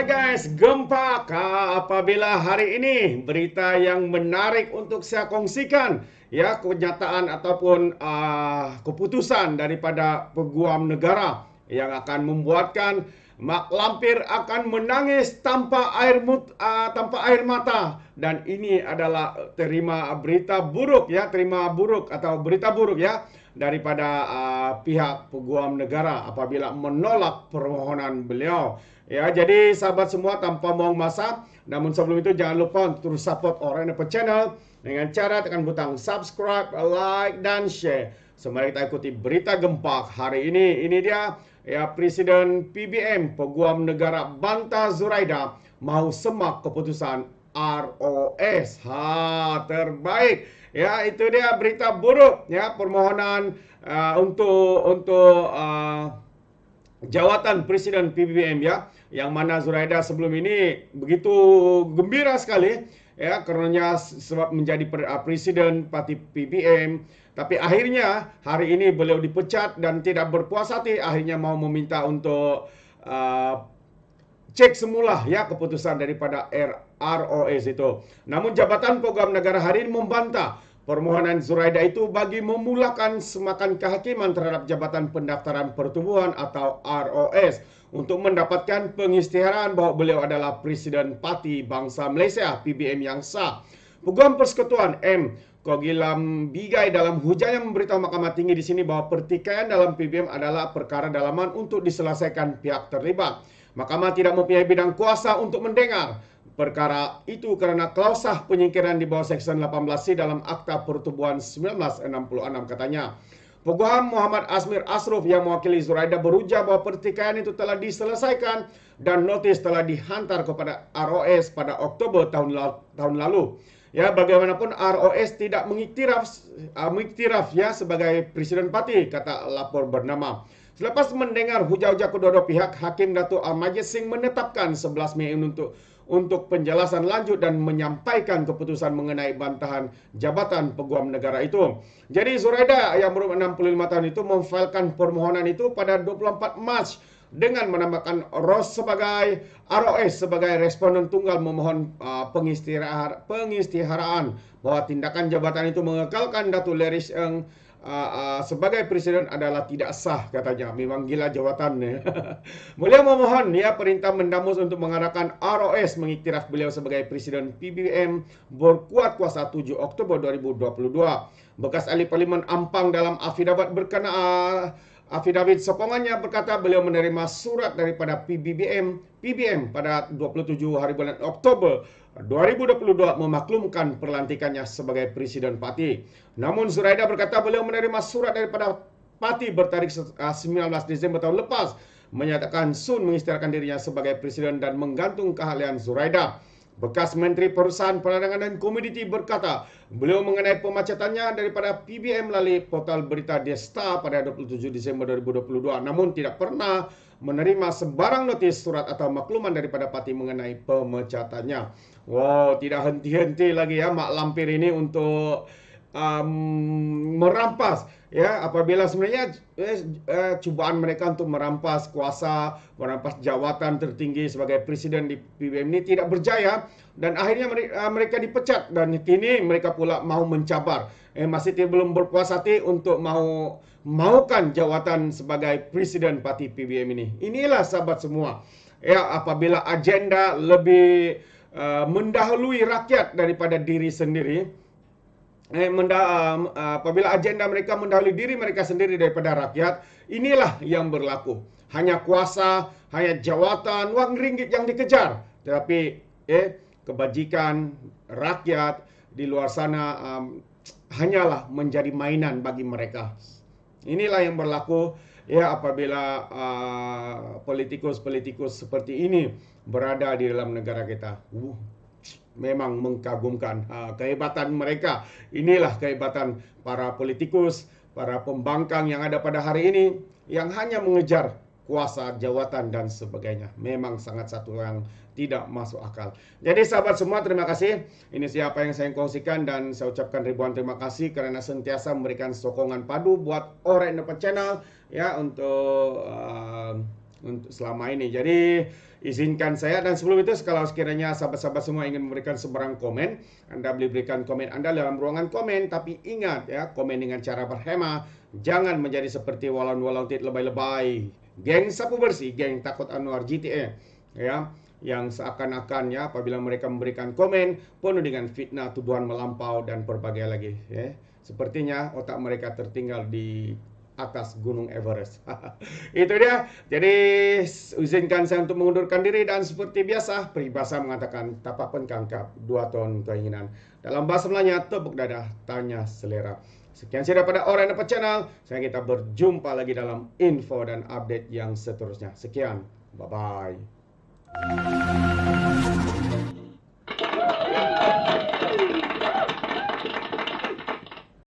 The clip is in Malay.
guys, gempa apabila hari ini berita yang menarik untuk saya kongsikan, ya, kenyataan ataupun keputusan daripada Peguam Negara yang akan membuatkan Mak Lampir akan menangis tanpa air mata, dan ini adalah terima berita buruk, ya, berita buruk, ya, daripada pihak Peguam Negara apabila menolak permohonan beliau. Ya, jadi sahabat semua, tanpa buang masa, namun sebelum itu jangan lupa untuk terus support Orang Dapat Channel dengan cara tekan butang subscribe, like, dan share. Mari kita ikuti berita gempa hari ini. Ini dia, ya, Presiden PBM Peguam Negara bantah Zuraida mau semak keputusan ROS. Terbaik. Ya, itu dia berita buruk, ya, permohonan untuk jawatan Presiden PBM, ya, yang mana Zuraida sebelum ini begitu gembira sekali, ya, karenanya sebab menjadi Presiden Parti PBM. Tapi akhirnya hari ini beliau dipecat dan tidak berpuas hati, akhirnya mau meminta untuk cek semula, ya, keputusan daripada ROS itu. Namun Jabatan Peguam Negara hari ini membantah permohonan Zuraida itu bagi memulakan semakan kehakiman terhadap Jabatan Pendaftaran Pertubuhan atau ROS untuk mendapatkan pengisytiharan bahawa beliau adalah Presiden Parti Bangsa Malaysia PBM yang sah. Peguam Persekutuan M. Kogilam Bigai dalam hujannya memberitahu Mahkamah Tinggi di sini bahawa pertikaian dalam PBM adalah perkara dalaman untuk diselesaikan pihak terlibat. Mahkamah tidak mempunyai bidang kuasa untuk mendengar perkara itu kerana klausah penyingkiran di bawah Seksyen 18C dalam Akta Pertubuhan 1966, katanya. Peguam Muhammad Asmir Asruf yang mewakili Zuraida berujar bahawa pertikaian itu telah diselesaikan dan notis telah dihantar kepada ROS pada Oktober tahun lalu. Ya, bagaimanapun ROS tidak mengiktiraf, ya, sebagai Presiden Parti, kata lapor bernama. Selepas mendengar hujah-hujah kedua-dua pihak, Hakim Datuk Al-Majid Singh menetapkan 11 Mei untuk penjelasan lanjut dan menyampaikan keputusan mengenai bantahan Jabatan Peguam Negara itu. Jadi Zuraida yang berumur 65 tahun itu memfailkan permohonan itu pada 24 Mac dengan menambahkan ROS sebagai responden tunggal memohon pengisytiharaan bahwa tindakan jabatan itu mengekalkan Datuk Lerish Eng sebagai presiden adalah tidak sah, katanya. Memang gila jawatannya. Beliau memohon, ya, perintah mendamus untuk mengadakan ROS mengiktiraf beliau sebagai presiden PBM berkuat kuasa 7 Oktober 2022. Bekas ahli Parlimen Ampang dalam afidavit sokongannya berkata beliau menerima surat daripada PBM pada 27 hari bulan Oktober 2022 memaklumkan perlantikannya sebagai Presiden Parti. Namun Zuraida berkata beliau menerima surat daripada Parti bertarikh 19 Disember tahun lepas menyatakan sun mengisytiharkan dirinya sebagai Presiden dan menggantung keahlian Zuraida. Bekas Menteri Perusahaan Perdagangan dan Komoditi berkata beliau mengenai pemacatannya daripada PBM melalui portal berita The Star pada 27 Disember 2022, namun tidak pernah menerima sebarang notis surat atau makluman daripada parti mengenai pemecatannya. Wow, tidak henti-henti lagi, ya, Mak Lampir ini untuk merampas, ya, apabila sebenarnya cubaan mereka untuk merampas kuasa, merampas jawatan tertinggi sebagai presiden di PBM ini tidak berjaya dan akhirnya mereka dipecat dan kini mereka pula mau mencabar. Masih belum berpuas hati untuk maukan jawatan sebagai presiden parti PBM ini. Inilah sahabat semua, ya, apabila agenda lebih mendahului rakyat daripada diri sendiri. Apabila agenda mereka mendahului diri mereka sendiri daripada rakyat, inilah yang berlaku. Hanya kuasa, hanya jawatan, wang ringgit yang dikejar. Tetapi kebajikan rakyat di luar sana hanyalah menjadi mainan bagi mereka. Inilah yang berlaku, ya, apabila politikus-politikus seperti ini berada di dalam negara kita. Memang mengagumkan kehebatan mereka. Inilah kehebatan para politikus, para pembangkang yang ada pada hari ini yang hanya mengejar kuasa, jawatan, dan sebagainya. Memang sangat satu yang tidak masuk akal. Jadi sahabat semua, terima kasih. Ini siapa yang saya kongsikan dan saya ucapkan ribuan terima kasih kerana sentiasa memberikan sokongan padu buat Orang Dapat Channel, ya, untuk untuk selama ini. Jadi izinkan saya, dan sebelum itu kalau sekiranya sahabat-sahabat semua ingin memberikan sebarang komen, Anda boleh berikan komen Anda dalam ruangan komen, tapi ingat ya, komen dengan cara berhema, jangan menjadi seperti walau-walau lebay-lebay. Geng sapu bersih, geng takut Anwar GTA ya, yang seakan-akan ya apabila mereka memberikan komen penuh dengan fitnah, tuduhan melampau dan berbagai lagi ya. Sepertinya otak mereka tertinggal di atas Gunung Everest. Itu dia. Jadi izinkan saya untuk mengundurkan diri, dan seperti biasa peribahasa mengatakan tapak pengkangkap 2 ton keinginan. Dalam bahasa Melayu, tepuk dada, tanya selera. Sekian saja daripada Orang Dapat Channel. Saya kita berjumpa lagi dalam info dan update yang seterusnya. Sekian. Bye-bye.